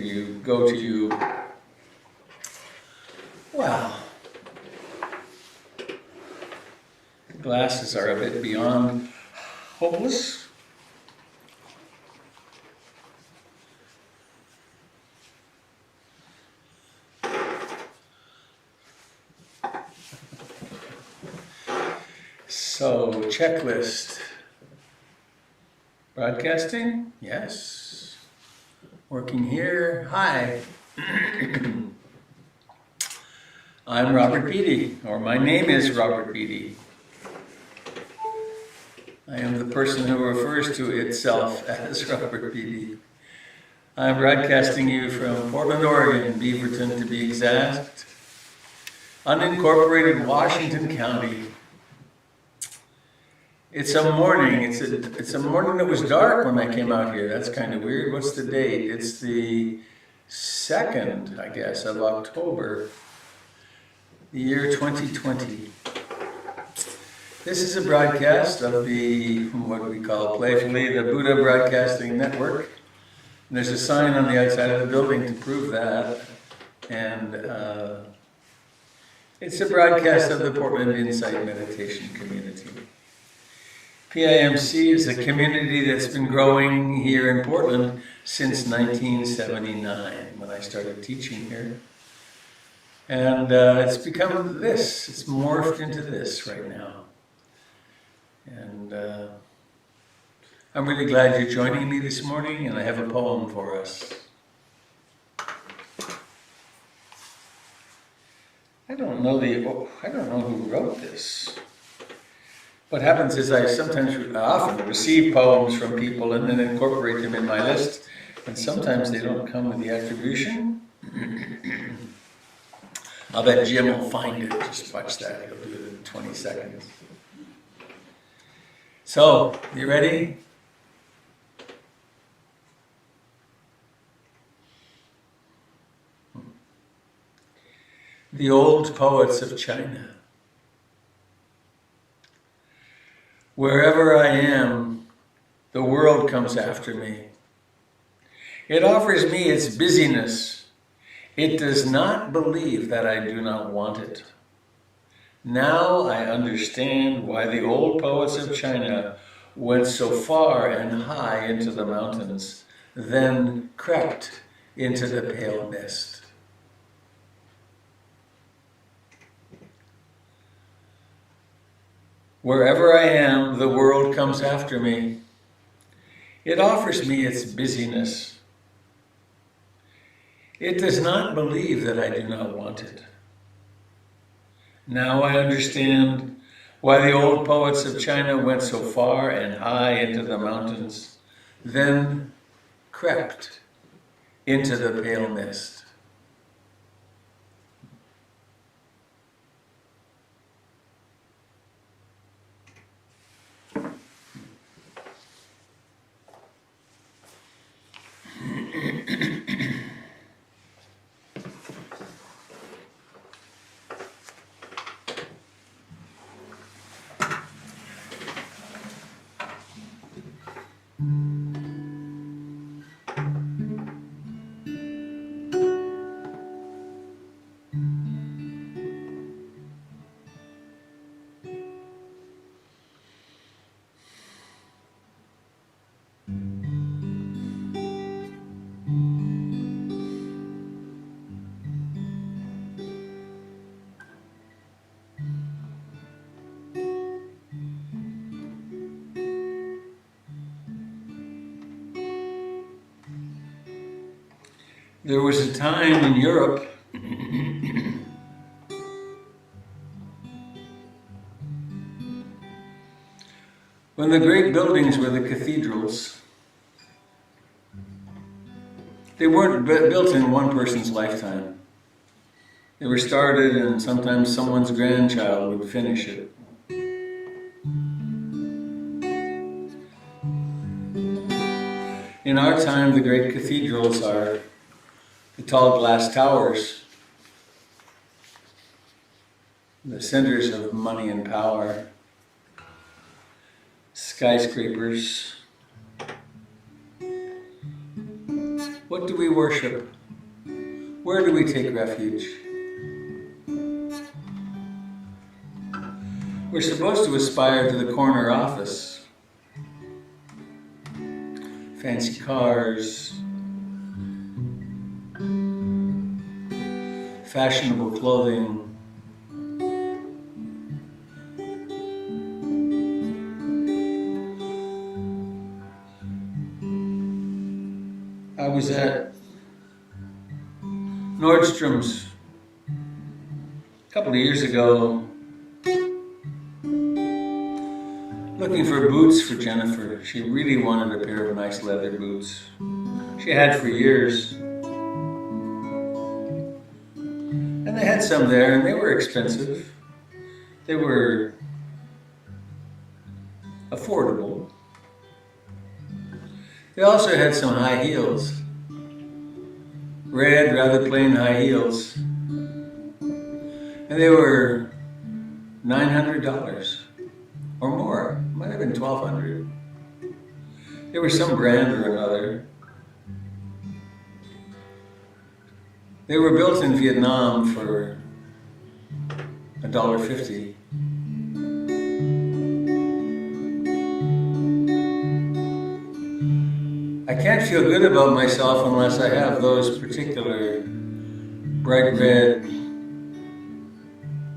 you, go to you. Well, glasses are a bit beyond hopeless. So, checklist. Broadcasting? Yes. Working here? Hi. I'm Robert Beatty, or my name is Robert Beatty. I am the person who refers to itself as Robert Beatty. I'm broadcasting you from Portland, Oregon, Beaverton to be exact, unincorporated Washington County. It's a morning. It's a morning that was dark when I came out here. That's kind of weird. What's the date? It's the 2nd, I guess, of October, the year 2020. This is a broadcast of the, what we call playfully, the Buddha Broadcasting Network. And there's a sign on the outside of the building to prove that. And it's a broadcast of the Portland Insight Meditation Community. PIMC is a community that's been growing here in Portland since 1979, when I started teaching here. And it's become this. It's morphed into this right now. And I'm really glad you're joining me this morning, and I have a poem for us. I don't know who wrote this. What happens is I often receive poems from people and then incorporate them in my list, and sometimes they don't come with the attribution. I'll bet Jim will find it. Just watch that. He'll do it in 20 seconds. So, you ready? The old poets of China. Wherever I am, the world comes after me. It offers me its busyness. It does not believe that I do not want it. Now I understand why the old poets of China went so far and high into the mountains, then crept into the pale mist. Wherever I am, the world comes after me. It offers me its busyness. It does not believe that I do not want it. Now I understand why the old poets of China went so far and high into the mountains, then crept into the pale mist. There was a time in Europe when the great buildings were the cathedrals. They weren't built in one person's lifetime. They were started and sometimes someone's grandchild would finish it. In our time, the great cathedrals are the tall glass towers, the centers of money and power, skyscrapers, What do we worship? Where do we take refuge? We're supposed to aspire to the corner office. Fancy cars, fashionable clothing, I was at Nordstrom's a couple of years ago looking for boots for Jennifer. She really wanted a pair of nice leather boots. She had for years. And they had some there, and they were expensive. They were affordable. They also had some high heels. Red, rather plain high heels. And they were $900 or more. Might have been $1,200. They were some brand or another. They were built in Vietnam for $1.50. I can't feel good about myself unless I have those particular bright red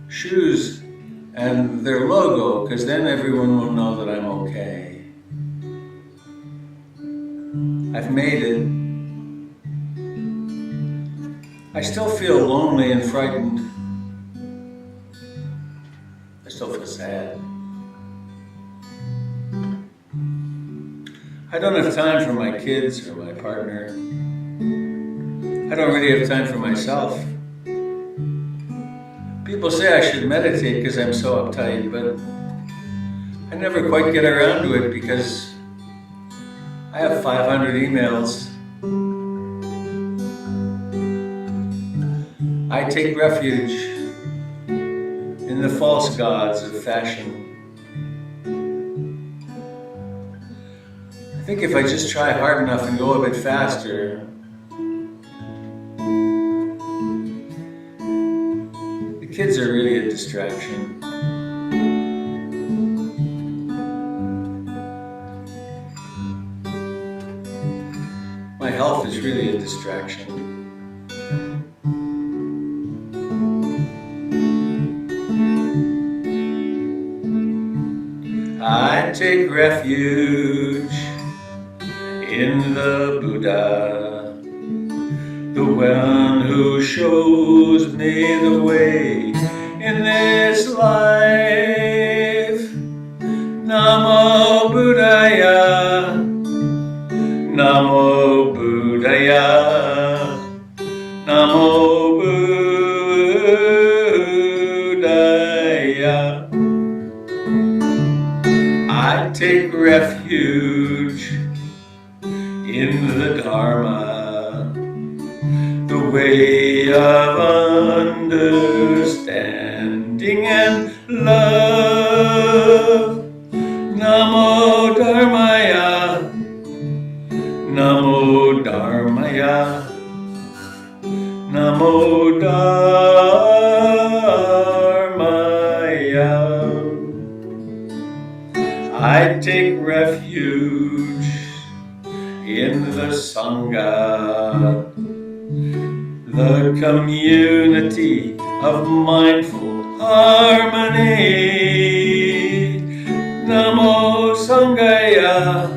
shoes and their logo, because then everyone will know that I'm okay. I've made it. I still feel lonely and frightened. I still feel sad. I don't have time for my kids or my partner. I don't really have time for myself. People say I should meditate because I'm so uptight, but I never quite get around to it because I have 500 emails. I take refuge in the false gods of fashion. I think if I just try hard enough and go a bit faster, the kids are really a distraction. My health is really a distraction. I take refuge in the Buddha, the one who shows me the way in this life. Namo Buddhaya, Namo Buddhaya, Namo Buddhaya. I take refuge in the Dharma, the way of understanding and love. Namo Dharmaya, Namo Dharmaya, Namo Dharmaya. I take refuge in the Sangha, the community of mindful harmony. Namo Sanghaya,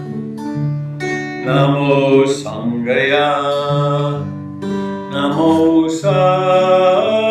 Namo Sanghaya, Namo Sanghaya.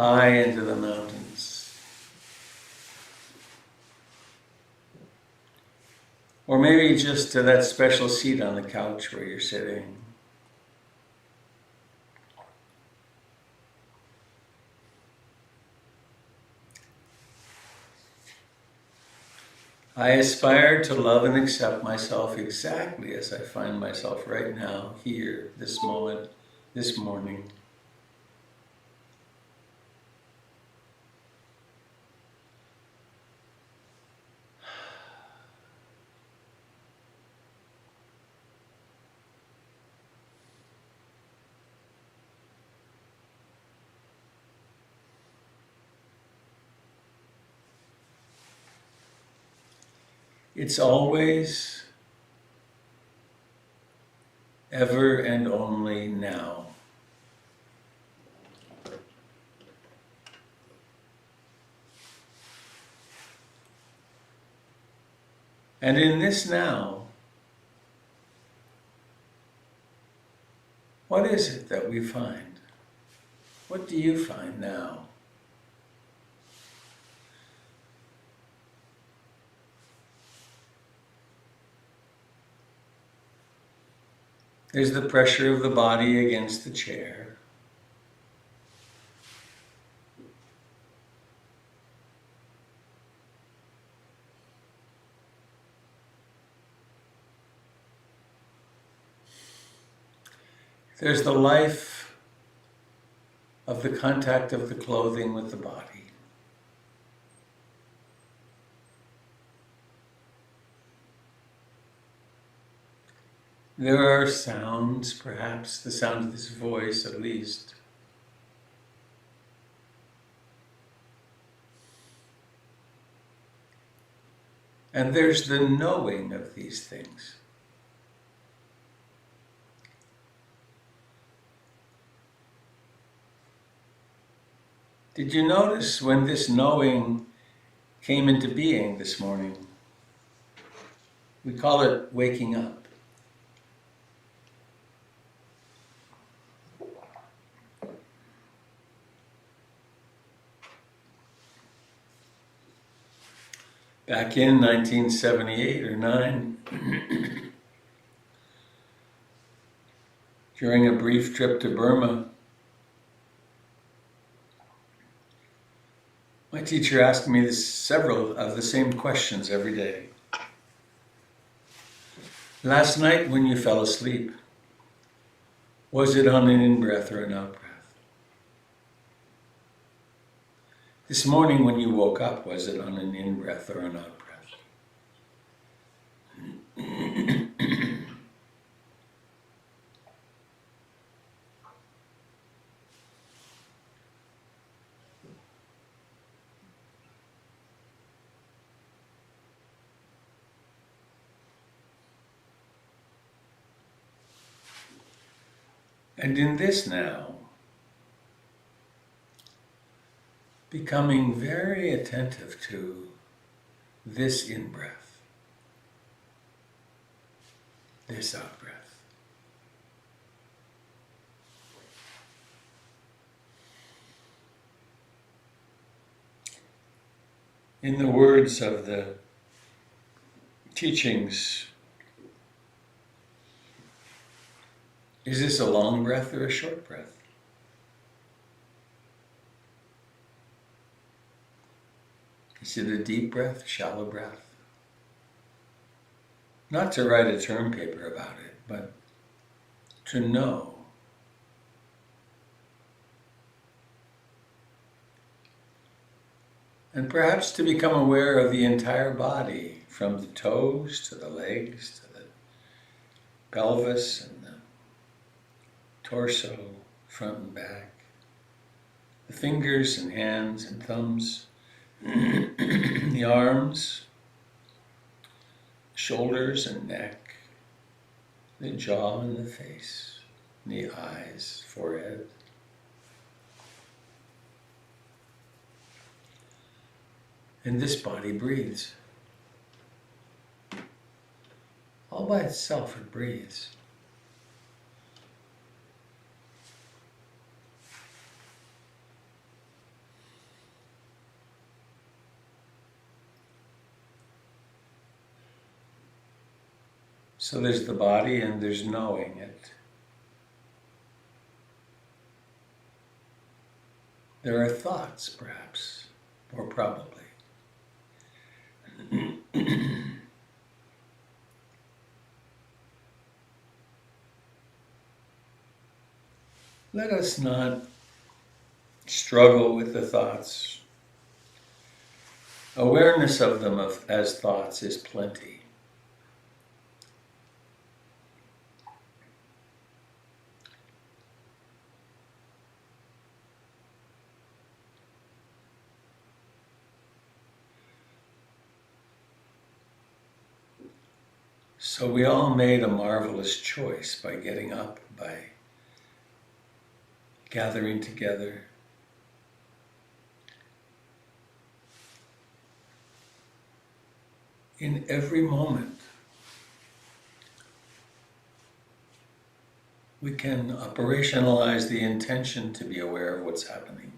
high into the mountains. Or maybe just to that special seat on the couch where you're sitting. I aspire to love and accept myself exactly as I find myself right now, here, this moment, this morning. It's always, ever and only now. And in this now, what is it that we find? What do you find now? There's the pressure of the body against the chair. There's the life of the contact of the clothing with the body. There are sounds, perhaps the sound of this voice at least. And there's the knowing of these things. Did you notice when this knowing came into being this morning? We call it waking up. Back in 1978 or 9, during a brief trip to Burma, my teacher asked me several of the same questions every day. Last night when you fell asleep, was it on an in-breath or an out-breath? This morning when you woke up, was it on an in-breath or an out-breath? And in this now, becoming very attentive to this in-breath, this out-breath. In the words of the teachings, is this a long breath or a short breath? Is it a deep breath, shallow breath? Not to write a term paper about it, but to know. And perhaps to become aware of the entire body, from the toes to the legs, to the pelvis and the torso, front and back, the fingers and hands and thumbs, the arms, shoulders and neck, the jaw and the face, the eyes, forehead. And this body breathes. All by itself it breathes. So there's the body and there's knowing it. There are thoughts, perhaps, more probably. Let us not struggle with the thoughts. Awareness of them as thoughts is plenty. So we all made a marvelous choice by getting up, by gathering together. In every moment, we can operationalize the intention to be aware of what's happening.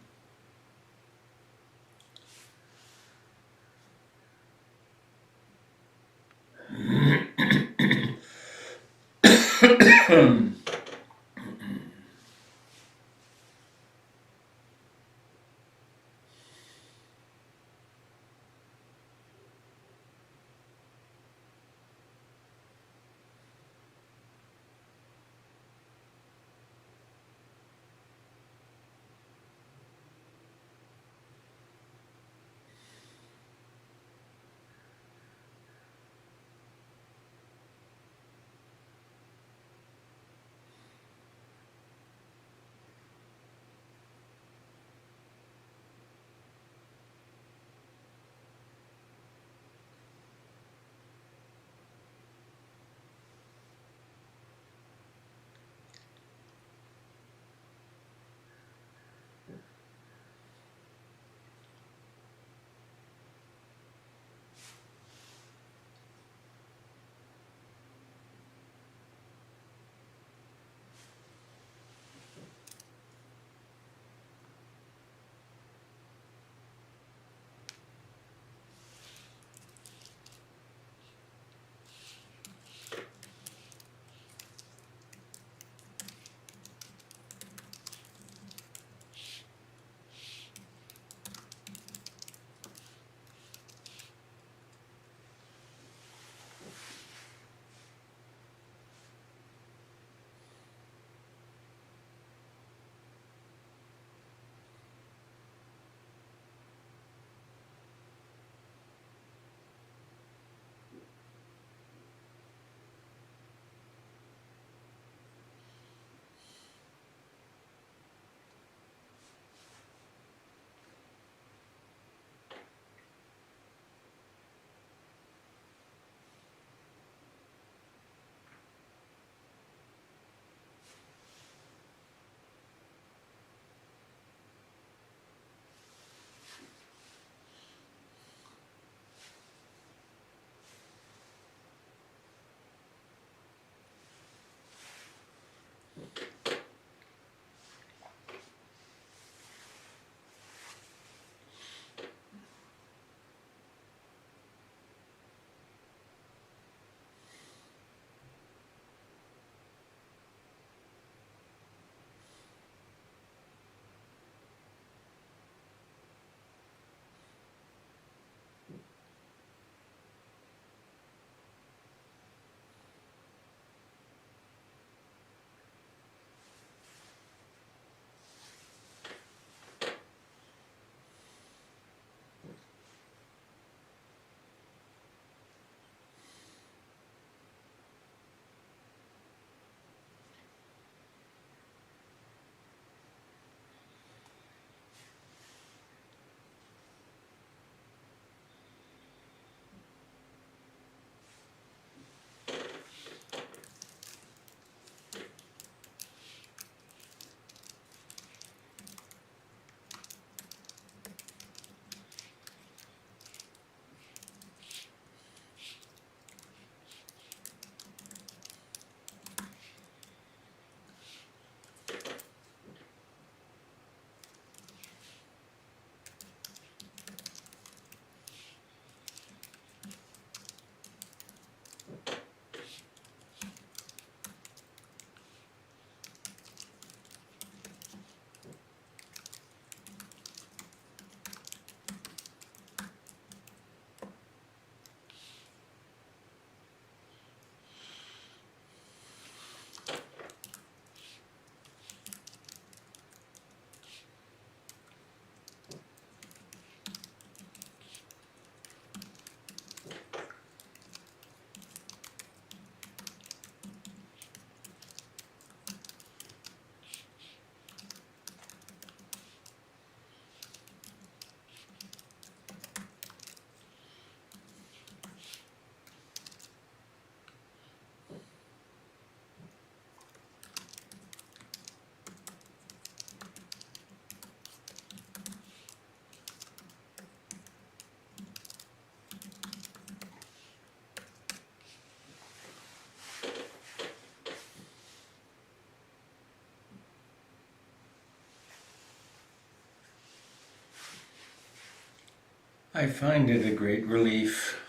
I find it a great relief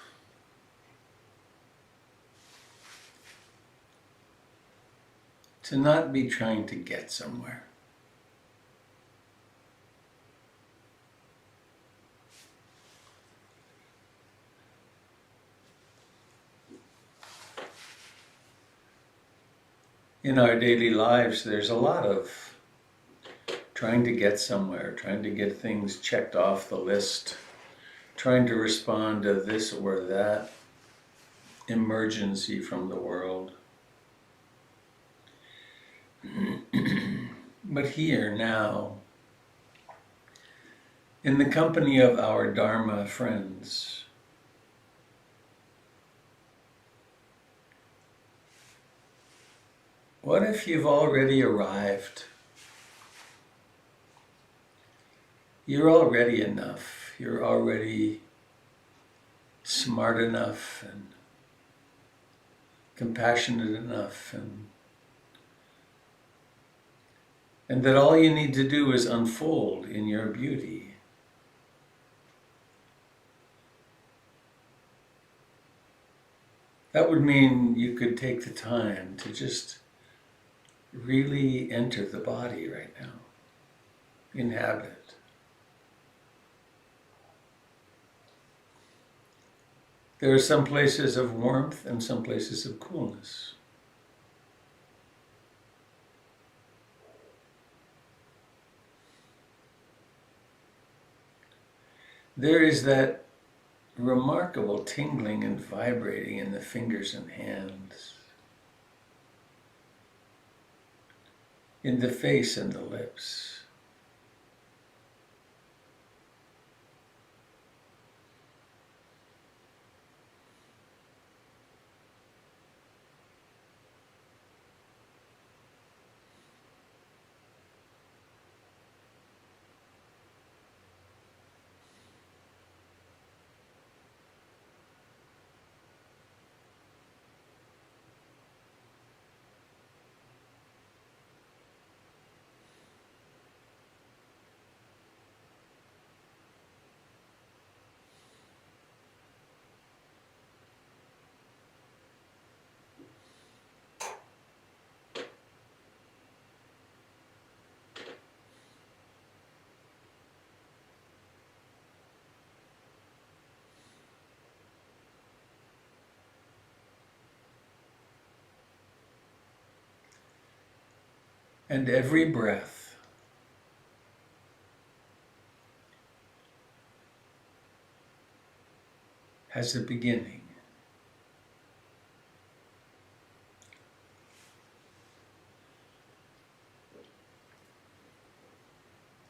to not be trying to get somewhere. In our daily lives, there's a lot of trying to get somewhere, trying to get things checked off the list, trying to respond to this or that emergency from the world. But here, now, in the company of our Dharma friends, what if you've already arrived? You're already enough. You're already smart enough and compassionate enough, and that all you need to do is unfold in your beauty. That would mean you could take the time to just really enter the body right now, inhabit it. There are some places of warmth and some places of coolness. There is that remarkable tingling and vibrating in the fingers and hands, in the face and the lips. And every breath has a beginning.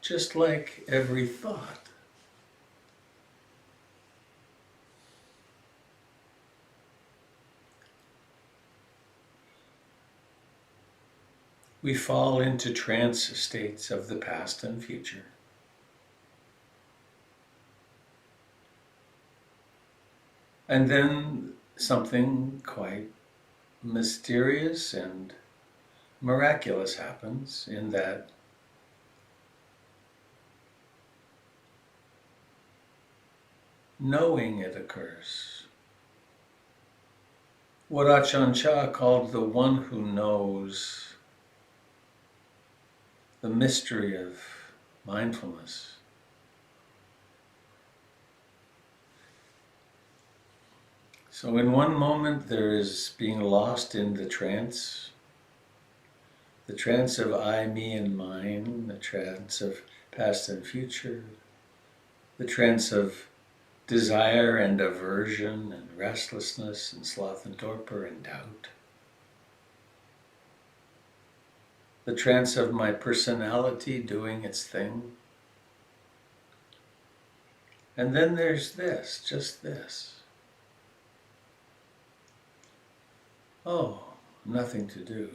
Just like every thought. We fall into trance states of the past and future. And then something quite mysterious and miraculous happens in that knowing it occurs. What Ajahn Chah called the one who knows, the mystery of mindfulness. So in one moment there is being lost in the trance of I, me, and mine, the trance of past and future, the trance of desire and aversion and restlessness and sloth and torpor and doubt. The trance of my personality doing its thing. And then there's this, just this. Oh, nothing to do.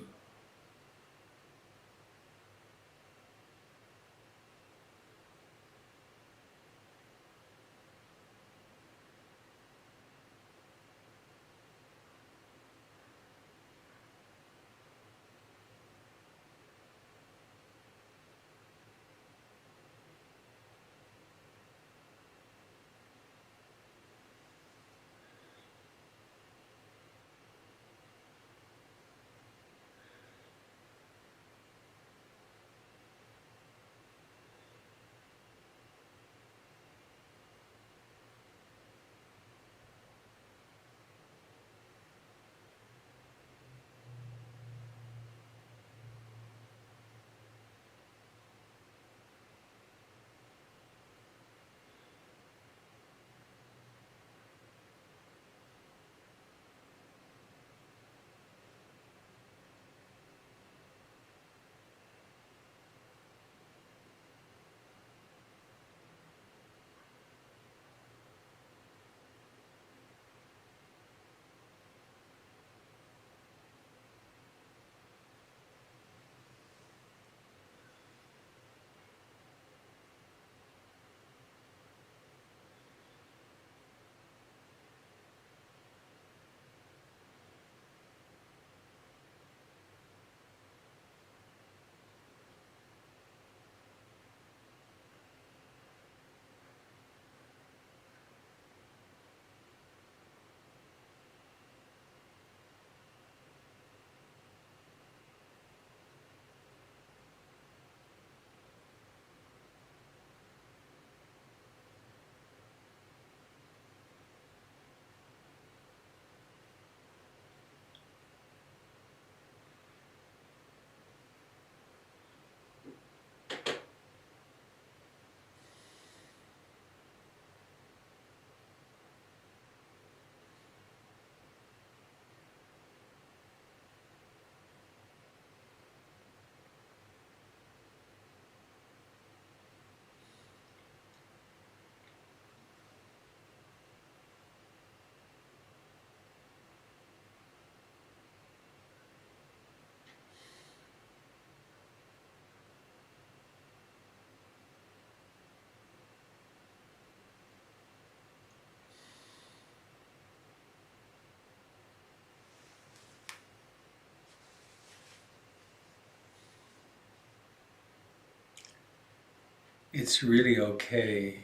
it's really okay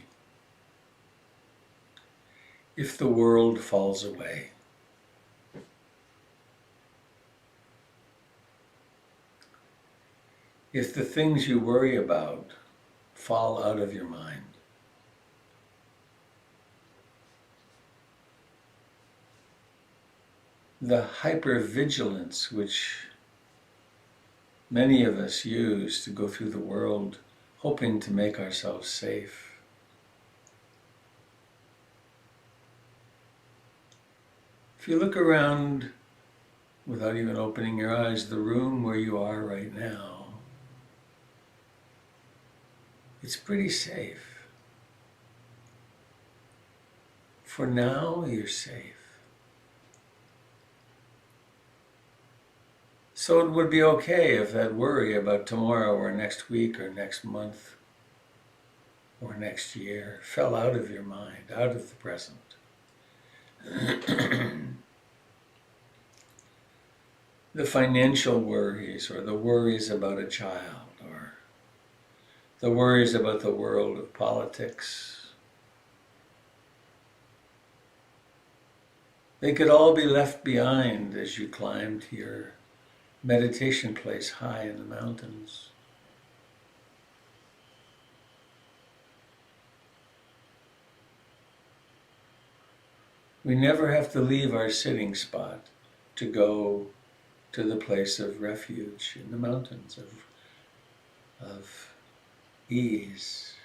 if the world falls away. If the things you worry about fall out of your mind. The hypervigilance which many of us use to go through the world hoping to make ourselves safe. If you look around without even opening your eyes, the room where you are right now, it's pretty safe. For now, you're safe. So it would be okay if that worry about tomorrow or next week or next month or next year fell out of your mind, out of the present. The financial worries, or the worries about a child, or the worries about the world of politics, they could all be left behind as you climb to your meditation place high in the mountains. We never have to leave our sitting spot to go to the place of refuge in the mountains, of ease.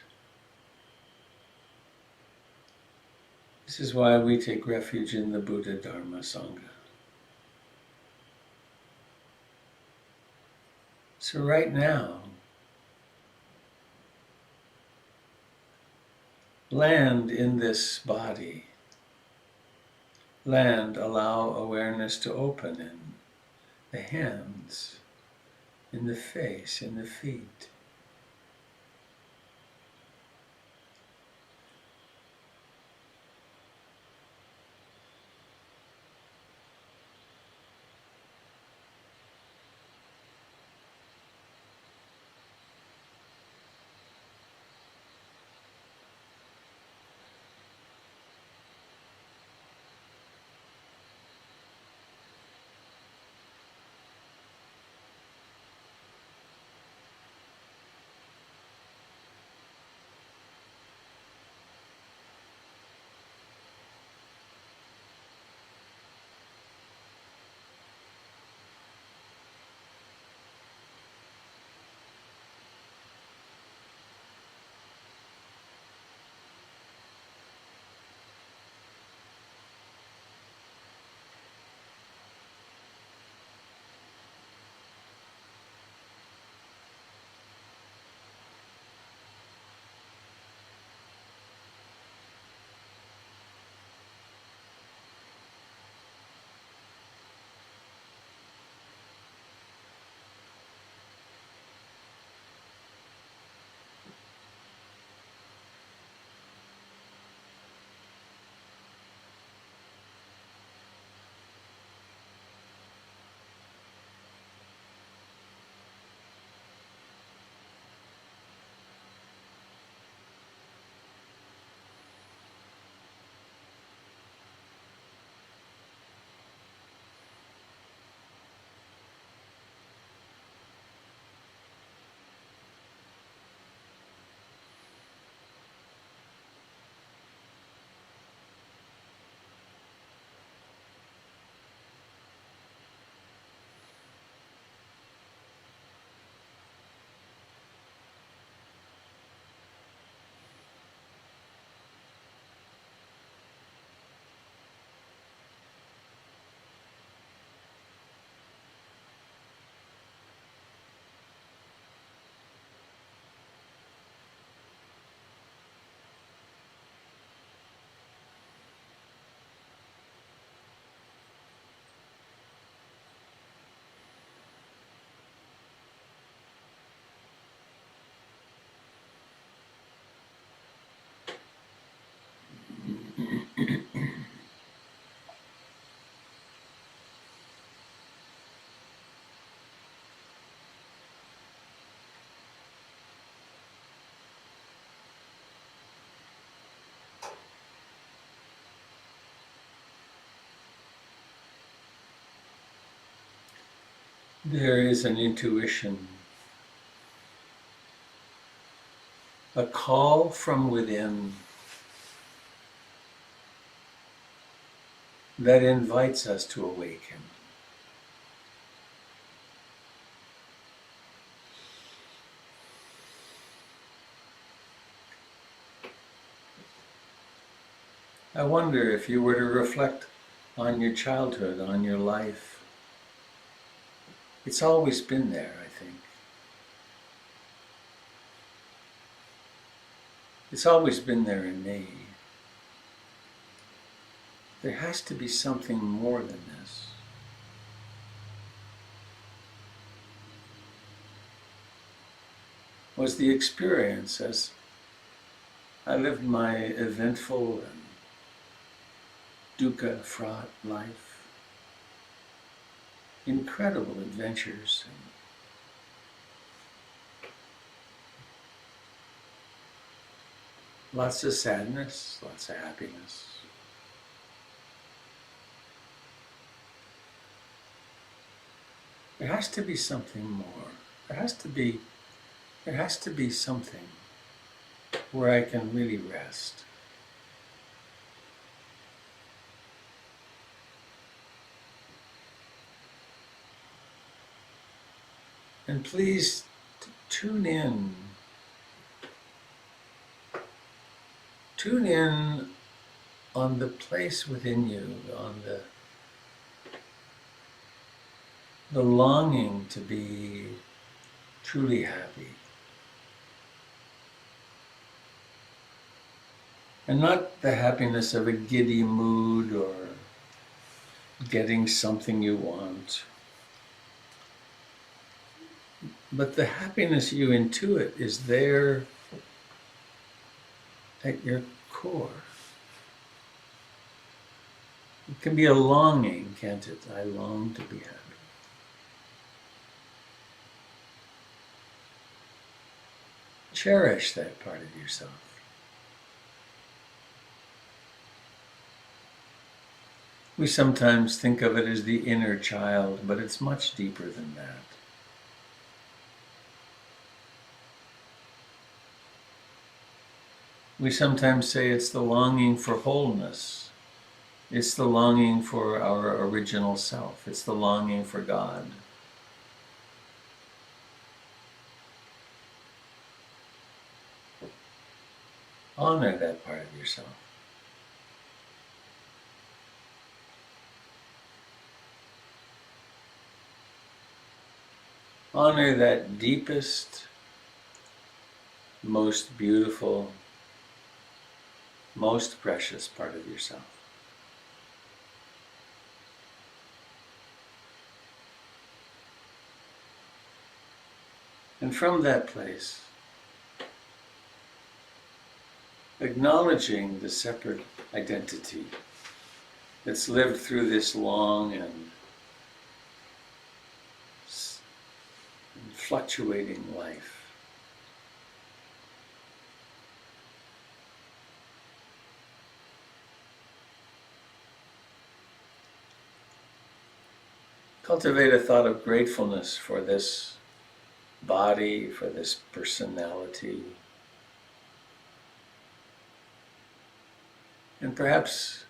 This is why we take refuge in the Buddha, Dharma, Sangha. So right now, land in this body. Land, allow awareness to open in the hands, in the face, in the feet. There is an intuition, a call from within that invites us to awaken. I wonder if you were to reflect on your childhood, on your life. It's always been there, I think. It's always been there in me. There has to be something more than this. Was the experience as I lived my eventful and dukkha-fraught life. Incredible adventures. Lots of sadness, lots of happiness. There has to be something more. There has to be something where I can really rest. And please tune in. Tune in on the place within you, on the longing to be truly happy. And not the happiness of a giddy mood or getting something you want. But the happiness you intuit is there at your core. It can be a longing, can't it? I long to be happy. Cherish that part of yourself. We sometimes think of it as the inner child, but it's much deeper than that. We sometimes say it's the longing for wholeness. It's the longing for our original self. It's the longing for God. Honor that part of yourself. Honor that deepest, most beautiful, most precious part of yourself. And from that place, acknowledging the separate identity that's lived through this long and fluctuating life. Cultivate a thought of gratefulness for this body, for this personality. And perhaps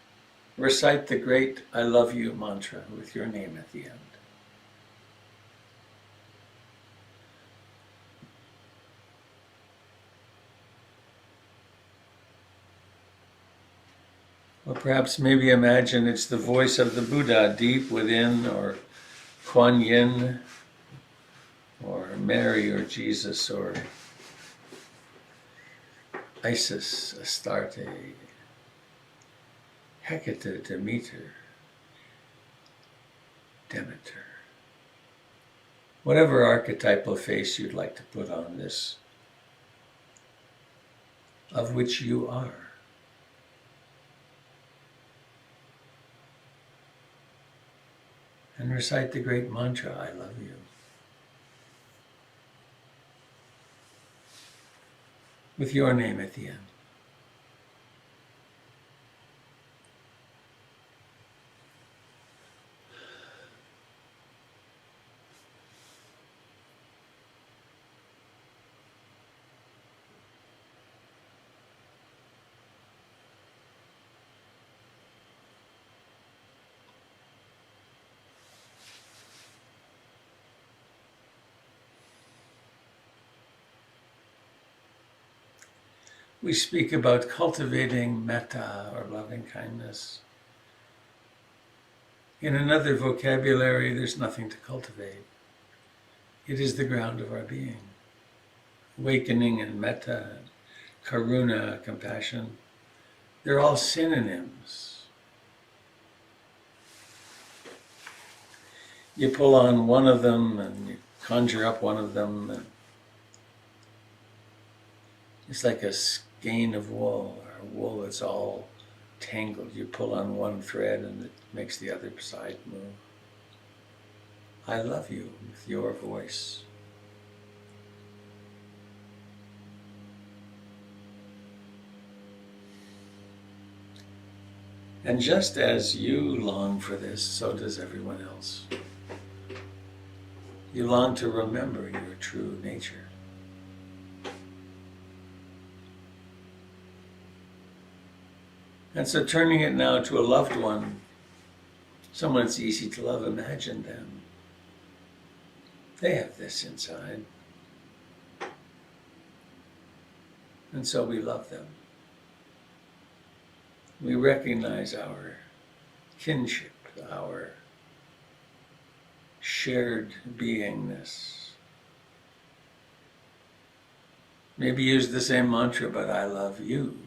recite the great I love you mantra with your name at the end. Or perhaps maybe imagine it's the voice of the Buddha deep within, or Kuan Yin, or Mary, or Jesus, or Isis, Astarte, Hecate, Demeter, Demeter. Whatever archetypal face you'd like to put on this, of which you are. And recite the great mantra, I love you. With your name at the end. we speak about cultivating metta or loving kindness. In another vocabulary, there's nothing to cultivate. It is the ground of our being. Awakening and metta, karuna, compassion, they're all synonyms. You pull on one of them and you conjure up one of them. And it's like a skein of wool, or wool that's all tangled. You pull on one thread and it makes the other side move. I love you with your voice. And just as you long for this, so does everyone else. You long to remember your true nature. And so turning it now to a loved one, someone it's easy to love, imagine them. They have this inside. And so we love them. We recognize our kinship, our shared beingness. Maybe use the same mantra, but I love you.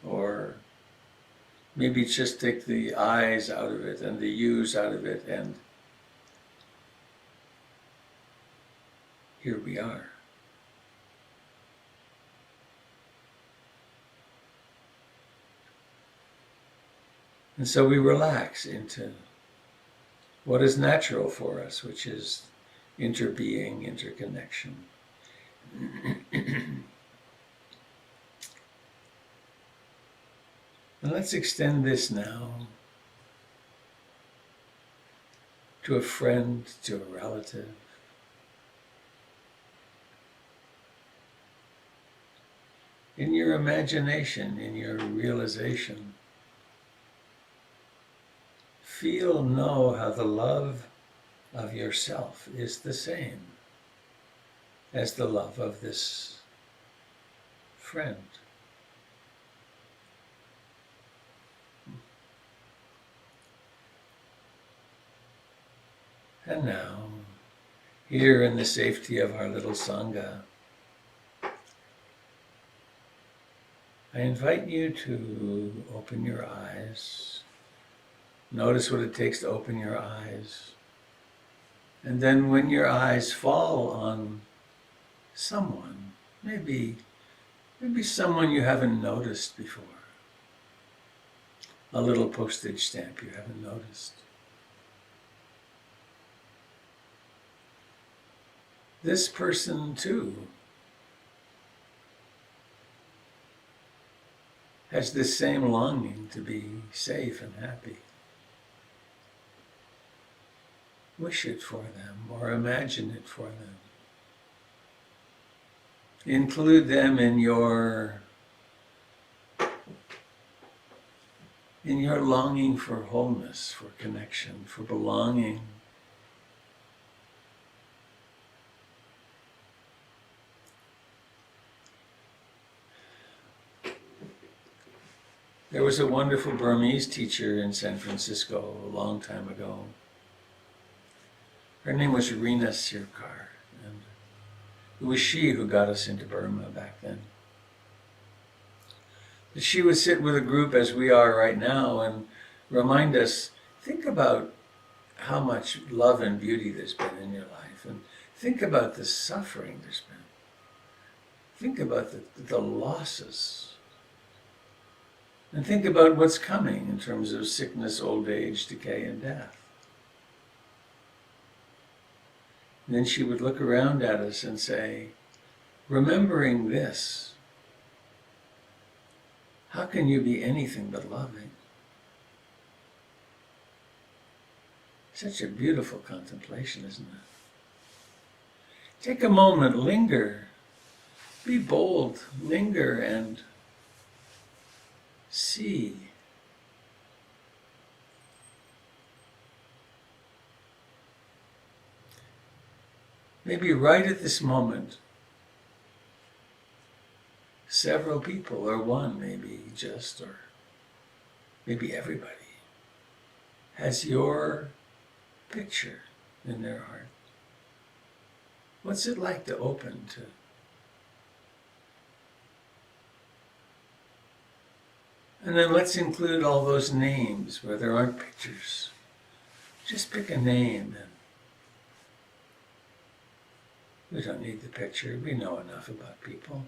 Or maybe just take the I's out of it and the U's out of it, and here we are. And so we relax into what is natural for us, which is interbeing, interconnection. And let's extend this now to a friend, to a relative. In your imagination, in your realization, feel, know how the love of yourself is the same as the love of this friend. And now, here in the safety of our little Sangha, I invite you to open your eyes. Notice what it takes to open your eyes. And then when your eyes fall on someone, maybe someone you haven't noticed before, a little postage stamp you haven't noticed. This person too has this same longing to be safe and happy. Wish it for them or imagine it for them. Include them in your longing for wholeness, for connection, for belonging. There was a wonderful Burmese teacher in San Francisco a long time ago. Her name was Rina Sirkar, and it was she who got us into Burma back then. But she would sit with a group as we are right now and remind us, think about how much love and beauty there's been in your life, and think about the suffering there's been. Think about the losses. And think about what's coming in terms of sickness, old age, decay, and death. And then she would look around at us and say, remembering this, how can you be anything but loving? Such a beautiful contemplation, isn't it? Take a moment, linger, be bold, linger and see. Maybe right at this moment, several people, or one maybe just, or maybe everybody, has your picture in their heart. What's it like to open to? And then let's include all those names where there aren't pictures. Just pick a name, and we don't need the picture. We know enough about people.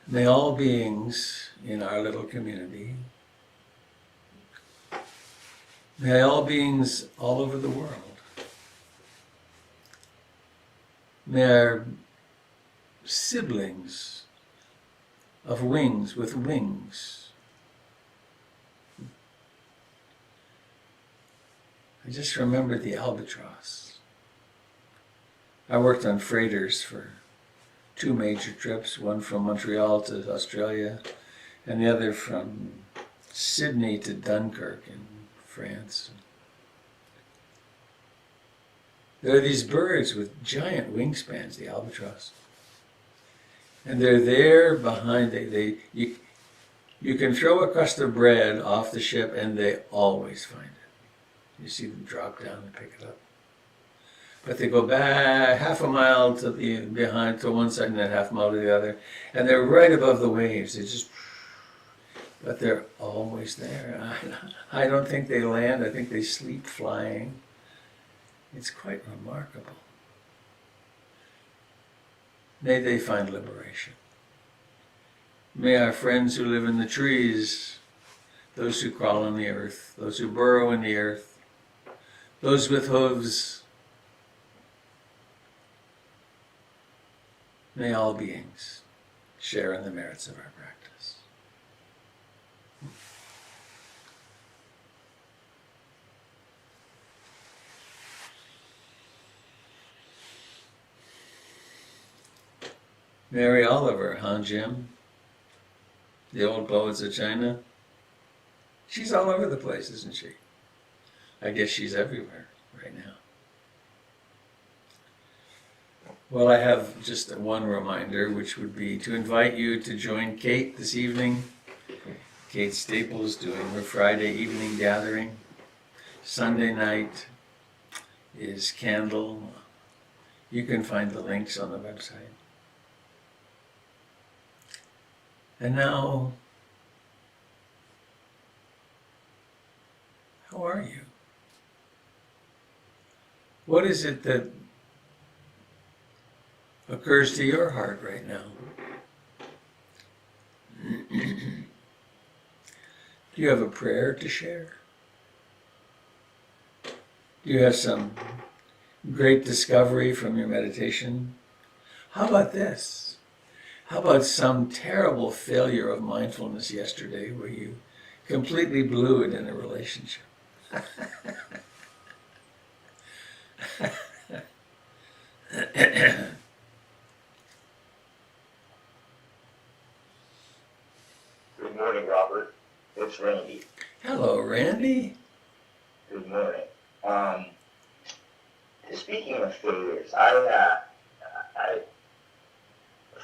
May all beings in our little community, may all beings all over the world, may our siblings of wings with wings. I just remembered the albatross. I worked on freighters for 2 major trips, one from Montreal to Australia, and the other from Sydney to Dunkirk in France. There are these birds with giant wingspans, the albatross. And they're there behind, you can throw a crust of bread off the ship and they always find it. You see them drop down and pick it up. But they go back half a mile to behind to one side and then half a mile to the other. And they're right above the waves. But they're always there. I don't think they land. I think they sleep flying. It's quite remarkable. May they find liberation. May our friends who live in the trees, those who crawl on the earth, those who burrow in the earth, those with hooves, may all beings share in the merits of our practice. Mary Oliver, huh, Jim? The old poets of China. She's all over the place, isn't she? I guess she's everywhere right now. Well, I have just one reminder, which would be to invite you to join Kate this evening. Kate Staples doing her Friday evening gathering. Sunday night is candle. You can find the links on the website. And now, how are you? What is it that occurs to your heart right now? Do you have a prayer to share? Do you have some great discovery from your meditation? How about this? How about some terrible failure of mindfulness yesterday where you completely blew it in a relationship? Good morning, Robert. It's Randy. Hello, Randy. Good morning. Speaking of failures, I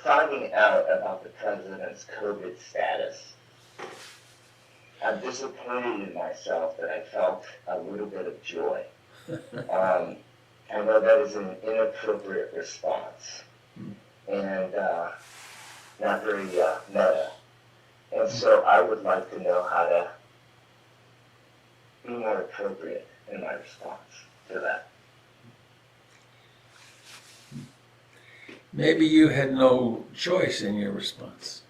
finding out about the president's COVID status, I'm disappointed in myself that I felt a little bit of joy. I know that is an inappropriate response and not very meta. And so I would like to know how to be more appropriate in my response to that. Maybe you had no choice in your response.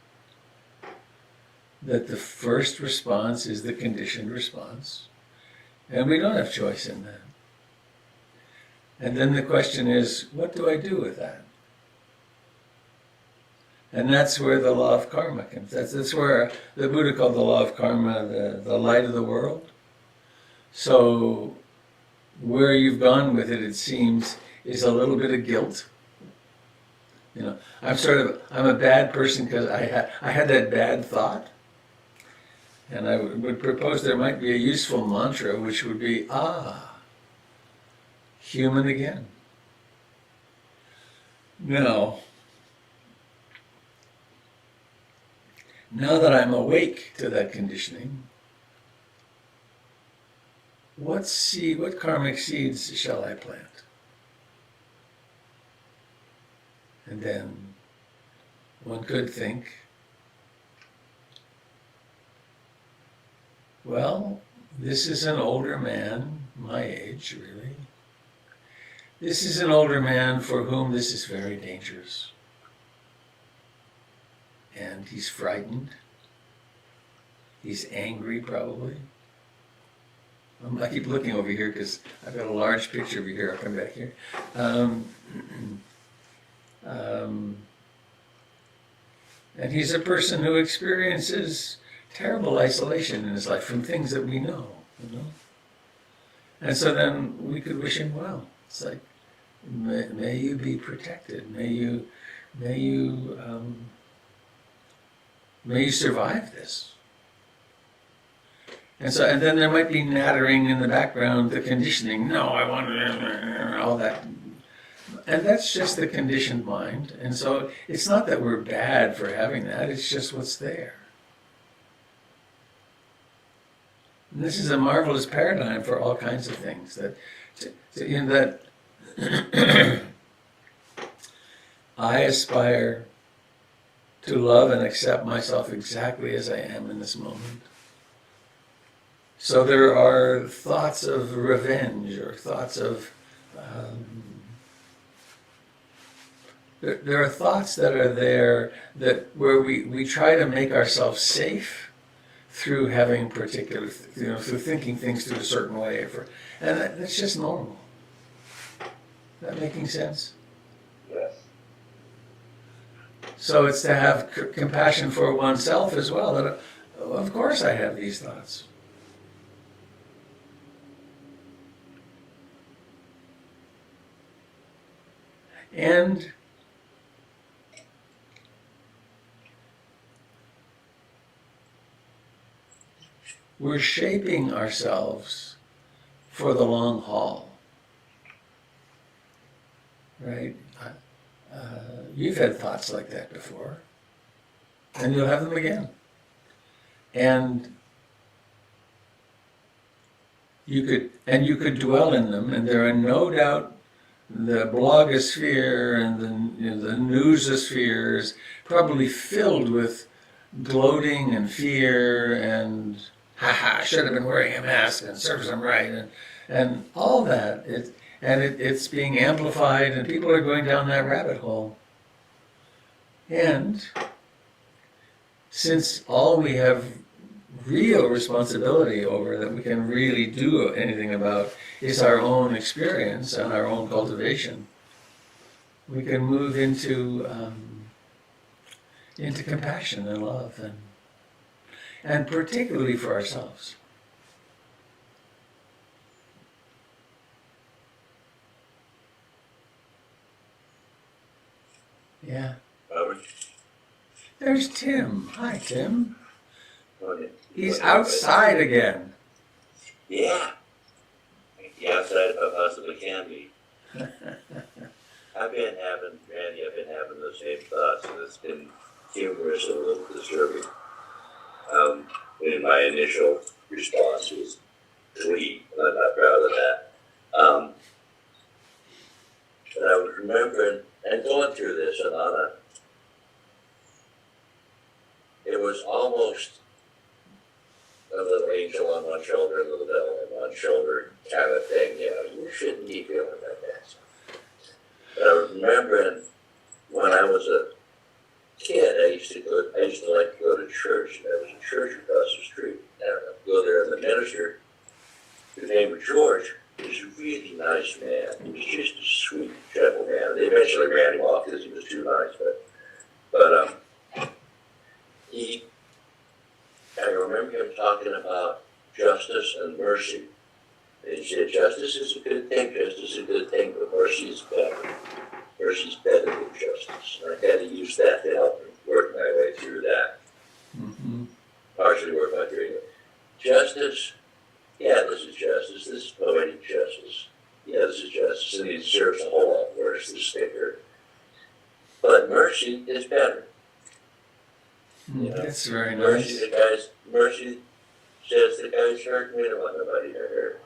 That the first response is the conditioned response, and we don't have choice in that. And then the question is, what do I do with that? And that's where the law of karma comes. That's where the Buddha called the law of karma the light of the world. So where you've gone with it, it seems, is a little bit of guilt. You know, I'm a bad person because I had that bad thought. And I would propose there might be a useful mantra which would be, human again. Now that I'm awake to that conditioning, what karmic seeds shall I plant? And then one could think, well, this is an older man, my age really. This is an older man for whom this is very dangerous. And he's frightened. He's angry probably. I keep looking over here because I've got a large picture over here. I'll come back here. And he's a person who experiences terrible isolation in his life from things that we know, you know. And so then we could wish him well. It's like, may you be protected. May you survive this. And then there might be nattering in the background, the conditioning. No, I want all that. And that's just the conditioned mind. And so it's not that we're bad for having that, it's just what's there. And this is a marvelous paradigm for all kinds of things. That I aspire to love and accept myself exactly as I am in this moment. So there are thoughts of revenge or thoughts of there are thoughts that are there where we try to make ourselves safe through having particular, through thinking things through a certain way, and that's just normal. Is that making sense? Yes. So it's to have compassion for oneself as well. That of course I have these thoughts. And we're shaping ourselves for the long haul, right? You've had thoughts like that before, and you'll have them again. And you could dwell in them, and there are no doubt the blogosphere and the neusosphere is probably filled with gloating and fear and I should have been wearing a mask and serves them right and all that. It's being amplified and people are going down that rabbit hole. And since all we have real responsibility over that we can really do anything about is our own experience and our own cultivation, we can move into compassion and love and particularly for ourselves. Yeah. There's Tim. Hi, Tim. He's outside again. Yeah. The outside if I possibly can be. I've been having the same thoughts, and it's been humorous and a little disturbing. And my initial response was glee, and I'm not proud of that. But I was remembering and going through this, and it was almost a little angel on one shoulder, a little devil on one shoulder kind of thing. You shouldn't be feeling like that. But I was remembering when I was a kid, I used to like to go to church. There was a church across the street. And I'd go there, and the minister, whose name was George, was a really nice man. He was just a sweet, gentle man. They eventually ran him off because he was too nice. But I remember him talking about justice and mercy. And he said, justice is a good thing, but mercy is better. Mercy is better than justice. And I had to use that to help me work my way through that. Mm-hmm. Partially work my way through it. Justice, yeah, this is justice. This is poetic justice. Yeah, this is justice. And he deserves a whole lot worse, this thinker. is better. You know, That's very Mercy, nice. Mercy says the guy's hurt, we don't want nobody to hurt.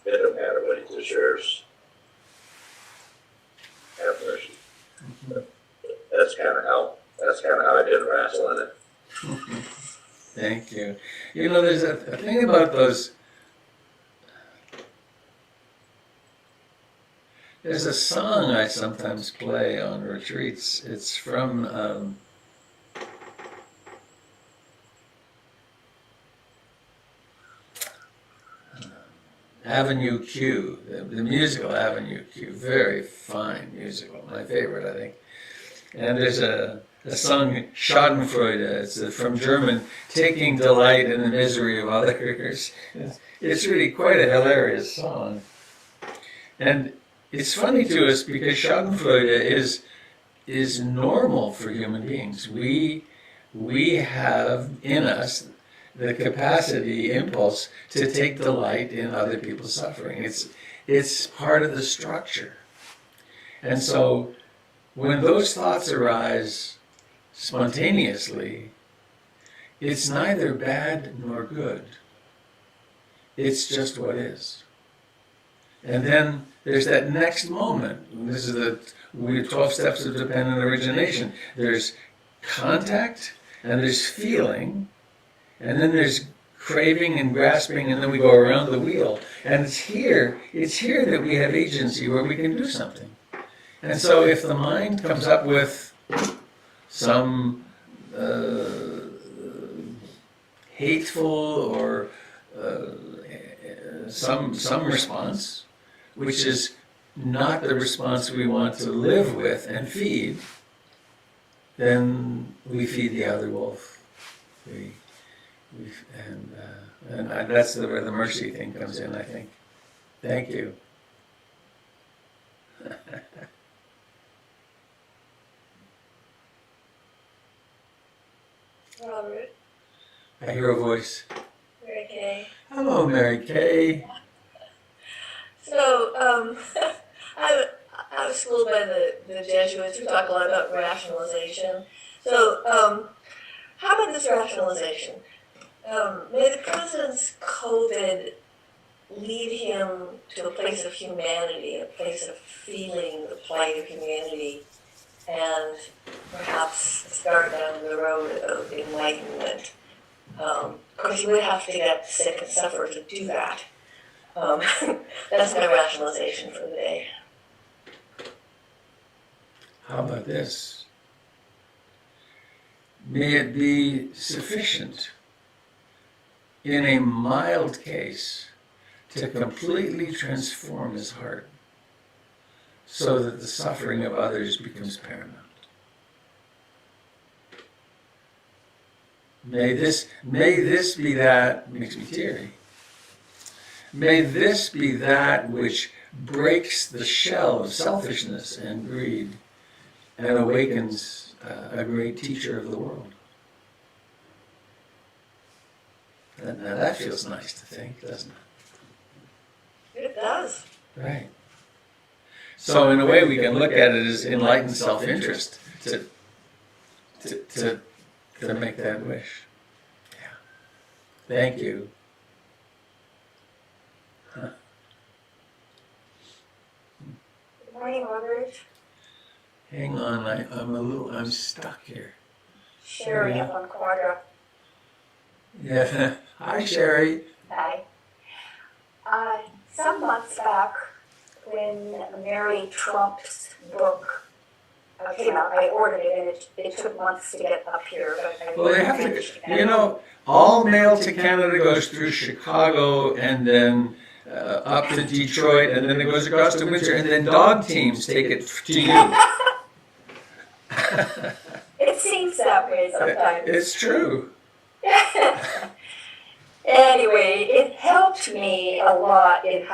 It don't matter what he deserves. Have mercy. That's kind of how I've been wrestling it. Thank you. You know, there's a thing about those. There's a song I sometimes play on retreats. It's from Avenue Q, the musical Avenue Q. Very fine musical, my favorite, I think. And there's a song, Schadenfreude, it's from German, taking delight in the misery of others. It's really quite a hilarious song. And it's funny to us because Schadenfreude is normal for human beings. We have in us the capacity, impulse to take delight in other people's suffering. It's part of the structure. And so when those thoughts arise spontaneously, it's neither bad nor good. It's just what is. And then there's that next moment. This is the 12 steps of dependent origination. There's contact, and there's feeling, and then there's craving and grasping, and then we go around the wheel. And it's here that we have agency where we can do something. And so if the mind comes up with some hateful or some response, which is not the response we want to live with and feed, then we feed the other wolf. That's where the mercy thing comes in, I think. Thank you. Robert, I hear a voice. Mary Kay. Hello, Mary Kay. So, I was schooled by the Jesuits who talk a lot about rationalization. So, how about this rationalization? May the president's COVID lead him to a place of humanity, a place of feeling the plight of humanity, and perhaps start down the road of enlightenment. Of course, you would have to get sick and suffer to do that. That's my rationalization for the day. How about this? May it be sufficient in a mild case to completely transform his heart so that the suffering of others becomes paramount. May this be that, makes me teary. May this be that which breaks the shell of selfishness and greed and awakens a great teacher of the world. Now that feels nice to think, doesn't it? It does. Right. So in a way we can look at it as enlightened self-interest to make that wish. Yeah. Thank you. Good morning, Robert. Hang on, I'm stuck here. Sherry up on Quadra. Yeah. Hi, Sherry. Hi. Some months back, when Mary Trump's book came out, I ordered it, and it took months to get up here. But Well, they have to, all mail to Canada goes through Chicago and then up to Detroit, and then it goes across to Windsor, and then dog teams take it to you. It seems that way sometimes. It's true. Anyway, it helped me a lot in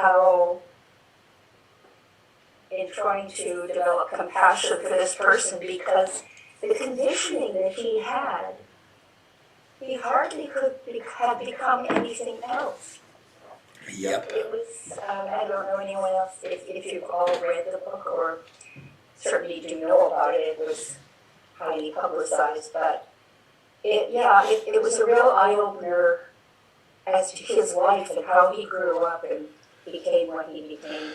trying to develop compassion for this person, because the conditioning that he had, he hardly could have become anything else. Yep. It was, I don't know anyone else, if you've all read the book or certainly do know about it, it was highly publicized, but it was a real eye-opener as to his life and how he grew up and became what he became.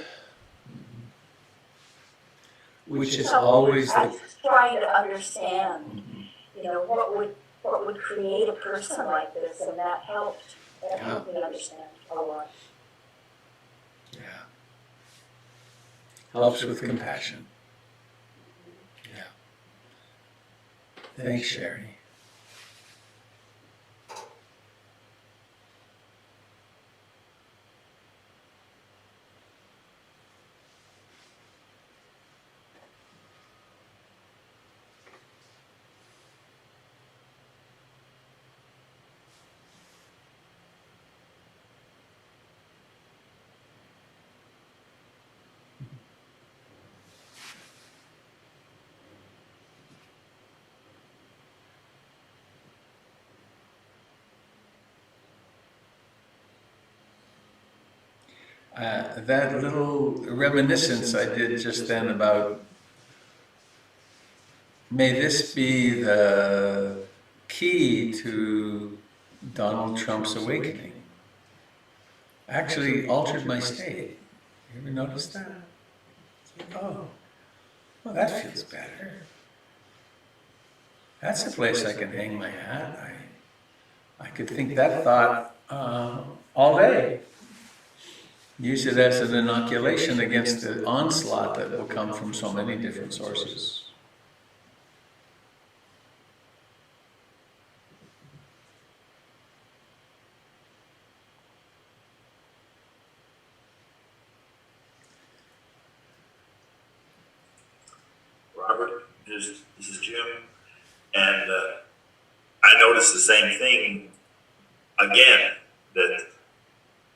Which is So always I the... was trying to understand, what would create a person like this, and that helped. That helped me understand a lot. Yeah. Helps with compassion. Yeah. Thanks, Sherry. That little reminiscence I did just then about, may this be the key to Donald Trump's awakening, actually altered my state. You ever notice that? Oh, well, that feels better. That's a place I can hang my hat. I could think that thought all day. Use it as an inoculation against the onslaught that will come from so many different sources. Robert, this is Jim, and I noticed the same thing again, that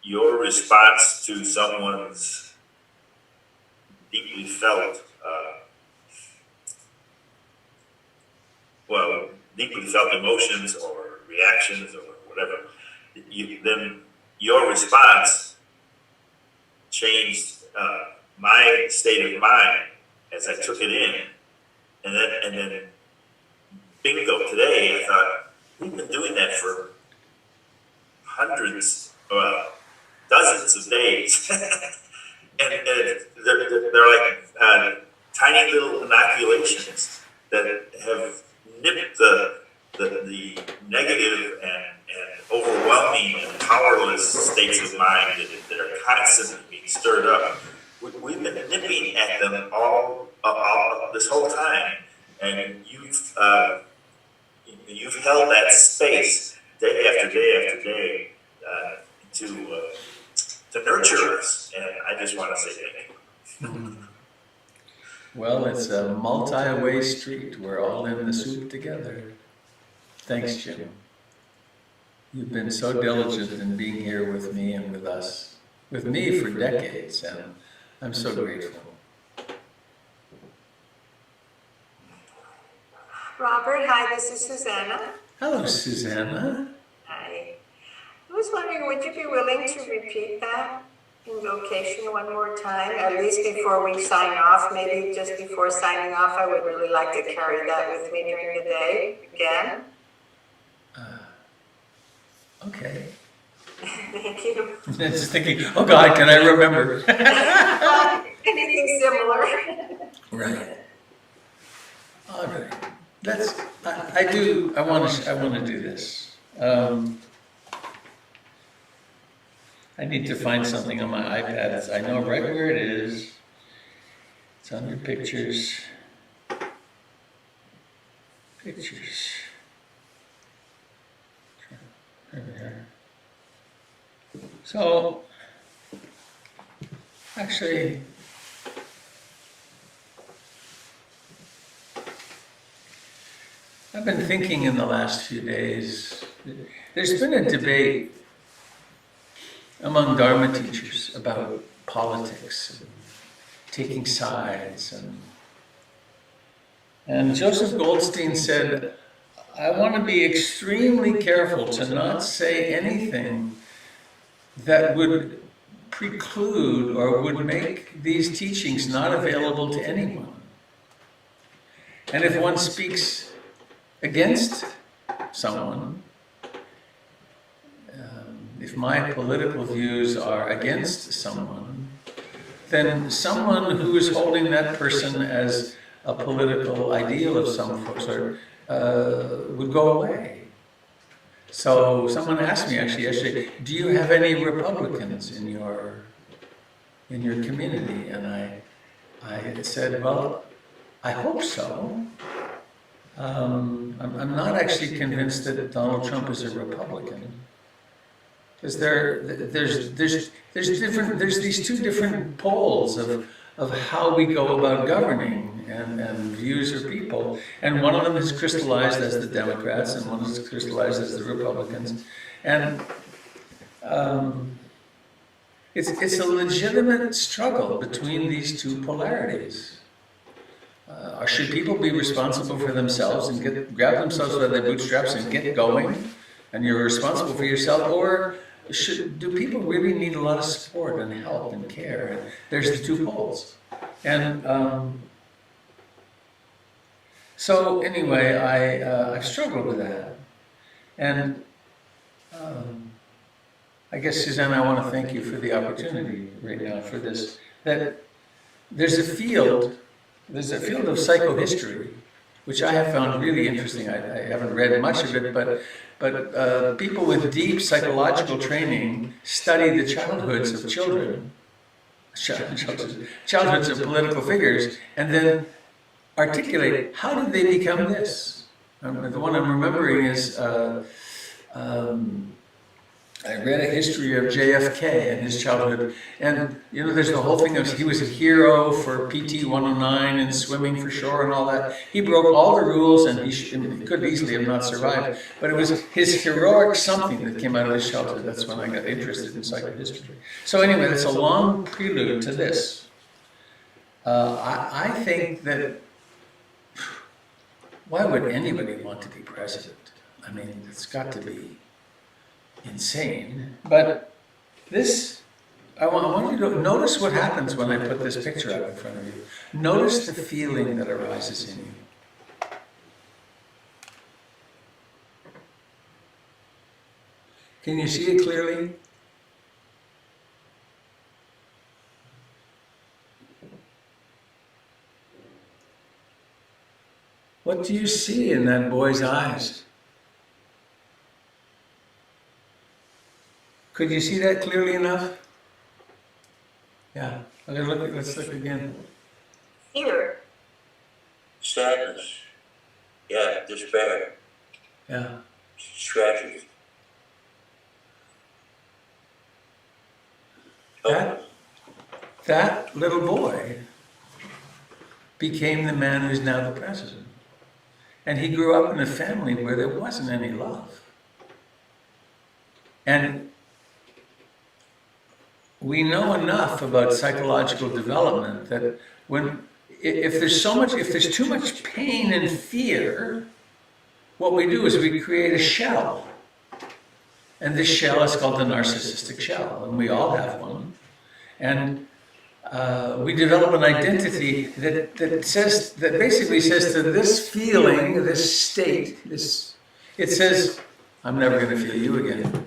your response to someone's deeply felt, deeply felt emotions or reactions or whatever, then your response changed my state of mind as I took it in, and then bingo, today I thought, we've been doing that for hundreds, dozens of days, and they're like tiny little inoculations that have nipped the negative and overwhelming and powerless states of mind that are constantly being stirred up. We've been nipping at them all this whole time, and you've held that space day after day after day to nurture us, and I just want to say thank you. Well, it's a multi-way street. We're all in the soup together. Thanks, Jim. You've been so diligent in being here with me and with us, with me for decades, and I'm so grateful. Robert, hi, this is Susanna. Hello, Susanna. Hi. I was wondering, would you be willing to repeat that invocation one more time, at least before we sign off? Maybe just before signing off, I would really like to carry that with me during the day again. Okay. Thank you. Just thinking, oh God, can I remember? Anything similar? Right. All right. I want to do this. I need to find something on my iPad. I know right where it is. It's under pictures. Pictures. There. So, actually, I've been thinking in the last few days, there's been a debate among Dharma teachers about politics, and taking sides, and Joseph Goldstein said, I want to be extremely careful to not say anything that would preclude or would make these teachings not available to anyone. And if one speaks against someone, if my political views are against someone, then someone who is holding that person as a political ideal of some sort would go away. So someone asked me actually yesterday, do you have any Republicans in your community? And I said, well, I hope so. I'm not actually convinced that Donald Trump is a Republican. Because there's these two different poles of how we go about governing and views of people, and one of them is crystallized as the Democrats, and one is crystallized as the Republicans, and it's a legitimate struggle between these two polarities. Should people be responsible for themselves and grab themselves by their bootstraps and get going, and you're responsible for yourself, or do people really need a lot of support and help and care? And there's the two poles. And so anyway, I've struggled with that. And I guess, Suzanne, I want to thank you for the opportunity right now for this. That there's a field of psychohistory, which I have found really interesting. I haven't read much of it, but people with deep psychological training study the childhoods of children, childhoods of political figures, and then articulate, how did they become this? The one I'm remembering is, I read a history of JFK and his childhood, and you know, there's the whole thing of he was a hero for PT 109 and swimming for shore and all that. He broke all the rules, and he could easily have not survived. But it was his heroic something that came out of his childhood. That's when I got interested in psychohistory. So anyway, that's a long prelude to this. I think that why would anybody want to be president? I mean, it's got to be insane. But this, I want you to notice what happens when I put this picture up in front of you. Notice the feeling that arises in you. Can you see it clearly? What do you see in that boy's eyes? Could you see that clearly enough? Yeah. Okay, let's look again. Fear. Sadness. Yeah, despair. Yeah. Tragedy. That little boy became the man who's now the president. And he grew up in a family where there wasn't any love. And we know enough about psychological development that if there's too much pain and fear, what we do is we create a shell. And this shell is called the narcissistic shell, and we all have one. And we develop an identity that basically says to this feeling, this state, it says, I'm never going to feel you again.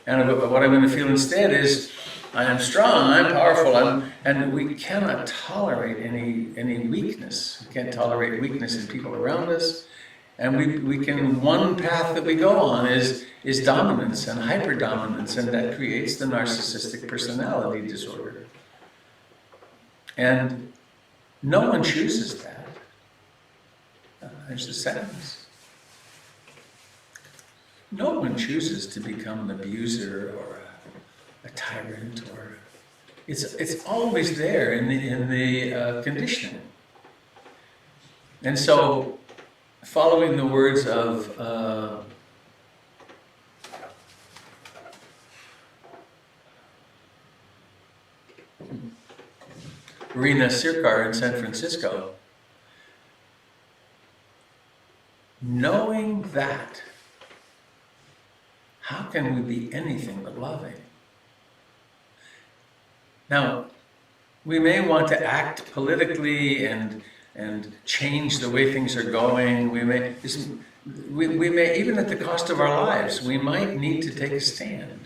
And what I'm going to feel instead is, I am strong, I'm powerful, and we cannot tolerate any weakness. We can't tolerate weakness in people around us. And one path that we go on is dominance and hyperdominance, and that creates the narcissistic personality disorder. And no one chooses that. There's the sadness. No one chooses to become an abuser or a tyrant, or it's always there in the conditioning. And so, following the words of Rena Sirkar in San Francisco, knowing that, how can we be anything but loving? Now, we may want to act politically and and change the way things are going. We may, even at the cost of our lives, we might need to take a stand.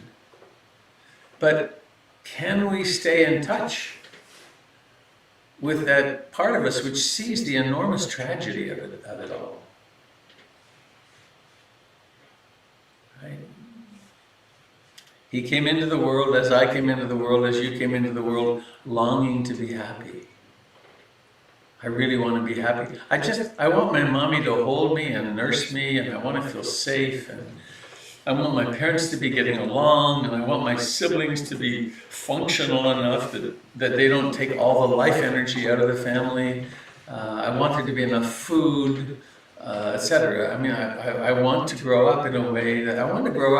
But can we stay in touch with that part of us which sees the enormous tragedy of it all? Right? He came into the world as I came into the world, as you came into the world, longing to be happy. I really want to be happy. I want my mommy to hold me and nurse me, and I want to feel safe, and I want my parents to be getting along, and I want my siblings to be functional enough that they don't take all the life energy out of the family. I want there to be enough food, etc. I mean, I want to grow up in a way that I want to grow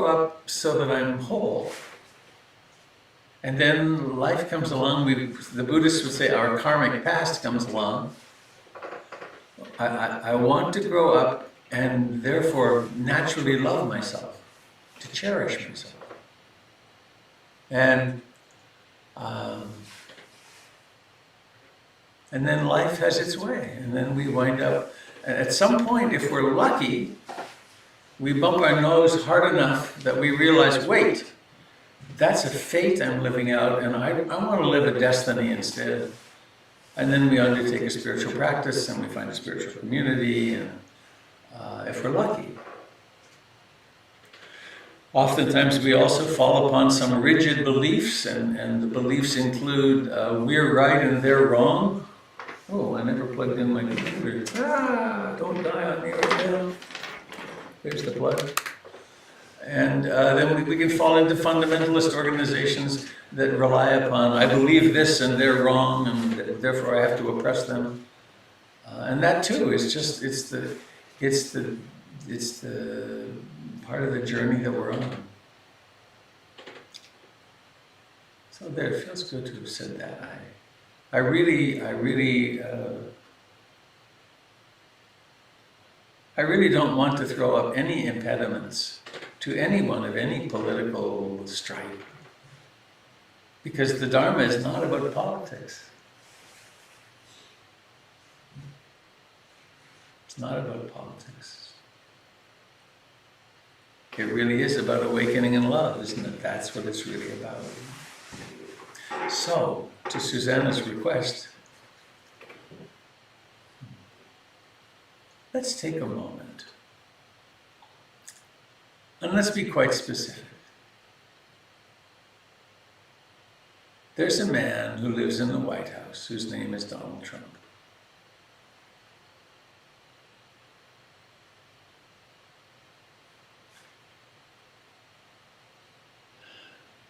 up so that I'm whole. And then life comes along. The Buddhists would say our karmic past comes along. I want to grow up and therefore naturally love myself, to cherish myself. And then life has its way. And then we wind up, at some point, if we're lucky, we bump our nose hard enough that we realize, wait, that's a fate I'm living out, and I want to live a destiny instead. And then we undertake a spiritual practice, and we find a spiritual community, and if we're lucky. Oftentimes we also fall upon some rigid beliefs, and the beliefs include we're right and they're wrong. Oh, I never plugged in my computer. Don't die on me right now. There's the plug. And then we can fall into fundamentalist organizations that rely upon, I believe this and they're wrong, and therefore I have to oppress them. And that too is just, it's the part of the journey that we're on. So there, it feels good to have said that. I really don't want to throw up any impediments to anyone of any political stripe, because the Dharma is not about politics. It's not about politics. It really is about awakening in love, isn't it? That's what it's really about. So, to Susanna's request, let's take a moment. And let's be quite specific. There's a man who lives in the White House whose name is Donald Trump.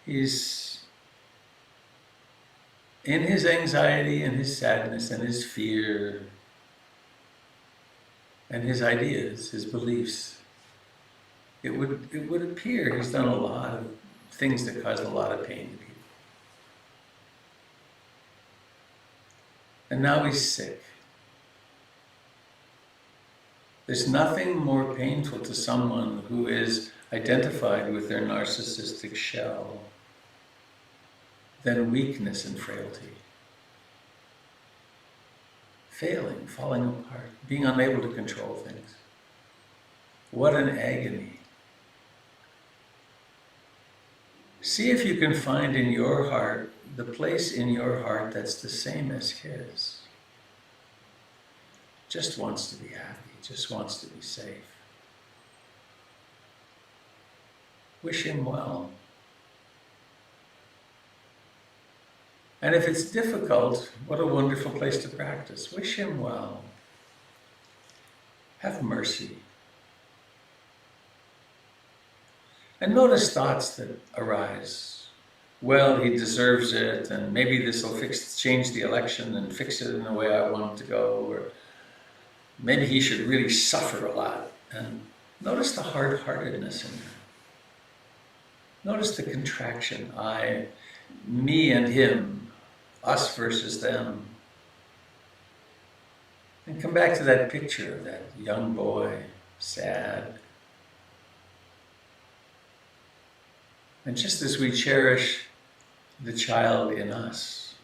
He's in his anxiety and his sadness and his fear and his ideas, his beliefs. It would appear he's done a lot of things that cause a lot of pain to people. And now he's sick. There's nothing more painful to someone who is identified with their narcissistic shell than weakness and frailty. Failing, falling apart, being unable to control things. What an agony. See if you can find in your heart the place in your heart that's the same as his. Just wants to be happy, just wants to be safe. Wish him well. And if it's difficult, what a wonderful place to practice. Wish him well. Have mercy. And notice thoughts that arise. Well, he deserves it, and maybe this will change the election and fix it in the way I want it to go, or maybe he should really suffer a lot. And notice the hard-heartedness in there. Notice the contraction. I, me and him, us versus them. And come back to that picture of that young boy, sad. And just as we cherish the child in us,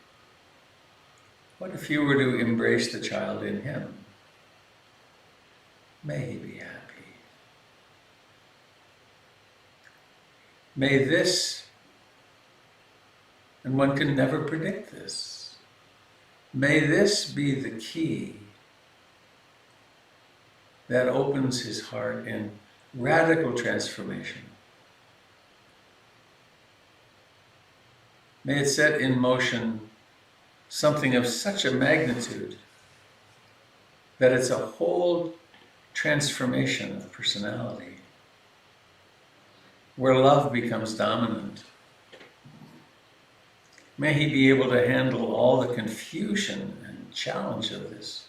What if you were to embrace the child in him? May he be happy. May this, and one can never predict this, may this be the key that opens his heart in radical transformation. May it set in motion something of such a magnitude that it's a whole transformation of personality, where love becomes dominant. May he be able to handle all the confusion and challenge of this.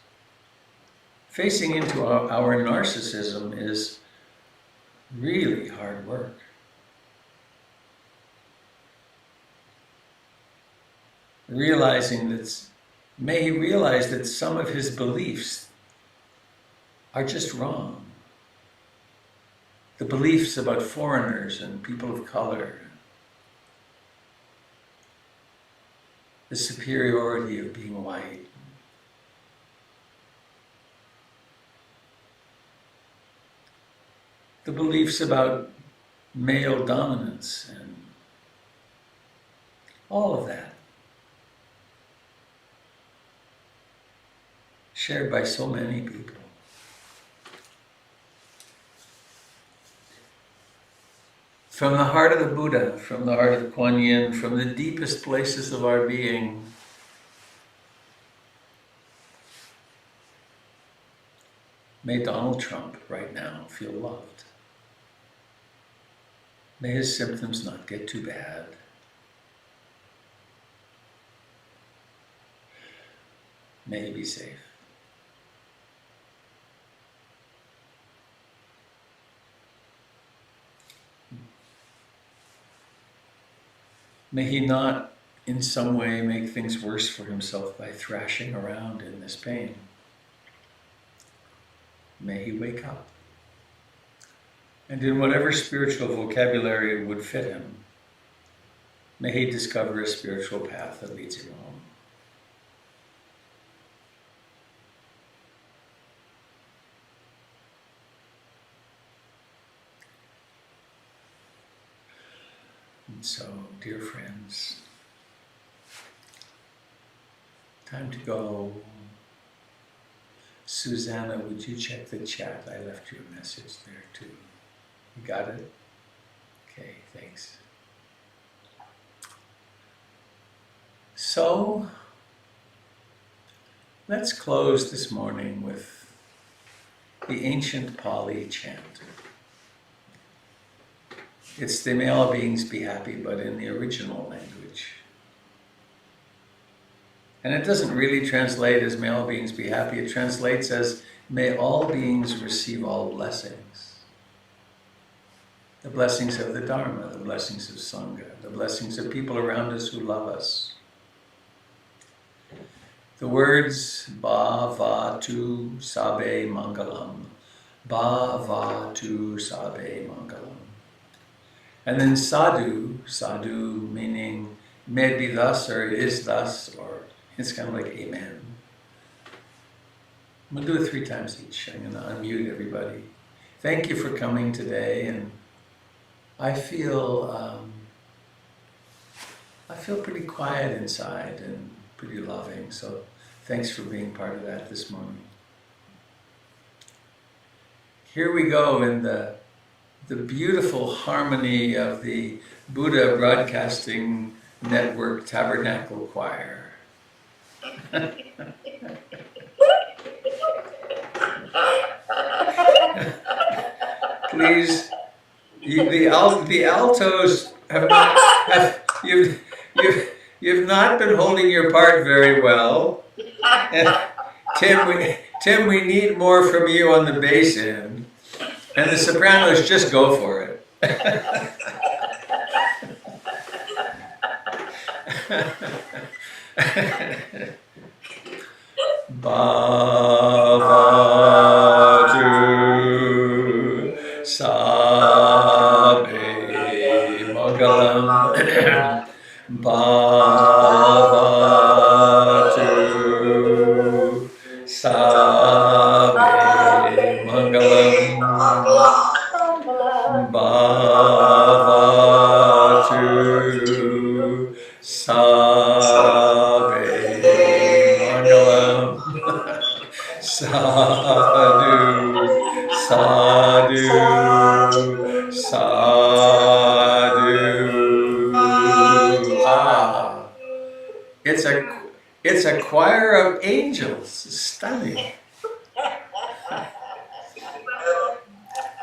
Facing into our narcissism is really hard work. May he realize that some of his beliefs are just wrong. The beliefs about foreigners and people of color, the superiority of being white, the beliefs about male dominance and all of that, shared by so many people. From the heart of the Buddha, from the heart of Kuan Yin, from the deepest places of our being, may Donald Trump right now feel loved. May his symptoms not get too bad. May he be safe. May he not in some way make things worse for himself by thrashing around in this pain. May he wake up. And in whatever spiritual vocabulary would fit him, may he discover a spiritual path that leads him home. And so, dear friends, time to go. Susanna, would you check the chat? I left you a message there too. You got it? Okay, thanks. So, let's close this morning with the ancient Pali chant. It's the may all beings be happy, but in the original language. And it doesn't really translate as may all beings be happy. It translates as may all beings receive all blessings. The blessings of the Dharma, the blessings of Sangha, the blessings of people around us who love us. The words Ba Va Tu Sabe Mangalam, Ba Va Tu Sabe Mangalam. And then sadhu, sadhu meaning may it be thus or it is thus, or it's kind of like amen. I'm going to do it 3 times each. I'm going to unmute everybody. Thank you for coming today, and I feel pretty quiet inside and pretty loving, so thanks for being part of that this morning. Here we go in the beautiful harmony of the Buddha Broadcasting Network Tabernacle Choir. Please, the altos have not you've not been holding your part very well. And Tim, we need more from you on the bass end. And the sopranos, just go for it. Bhavatu Sabe Mangalam Bhavatu Mangalam Bhavatu Sabe Mangalam Sadhu Sadhu Sadhu. Ah, it's a choir of angels. Stunning.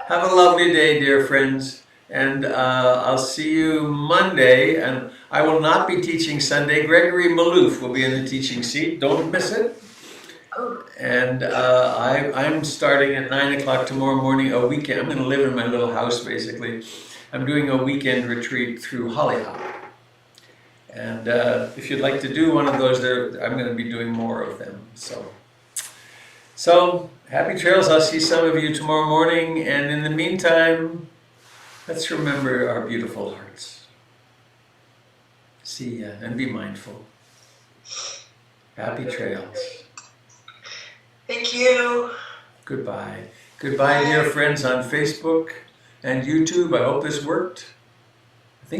Have a lovely day, dear friends, and I'll see you Monday. And I will not be teaching Sunday. Gregory Malouf will be in the teaching seat. Don't miss it. And I'm starting at 9 o'clock tomorrow morning, a weekend. I'm going to live in my little house, basically. I'm doing a weekend retreat through Hollyhock. And if you'd like to do one of those, I'm going to be doing more of them. So, happy trails. I'll see some of you tomorrow morning. And in the meantime, let's remember our beautiful hearts. See ya and be mindful. Happy trails. Thank you. Goodbye. Goodbye, dear friends on Facebook and YouTube. I hope this worked.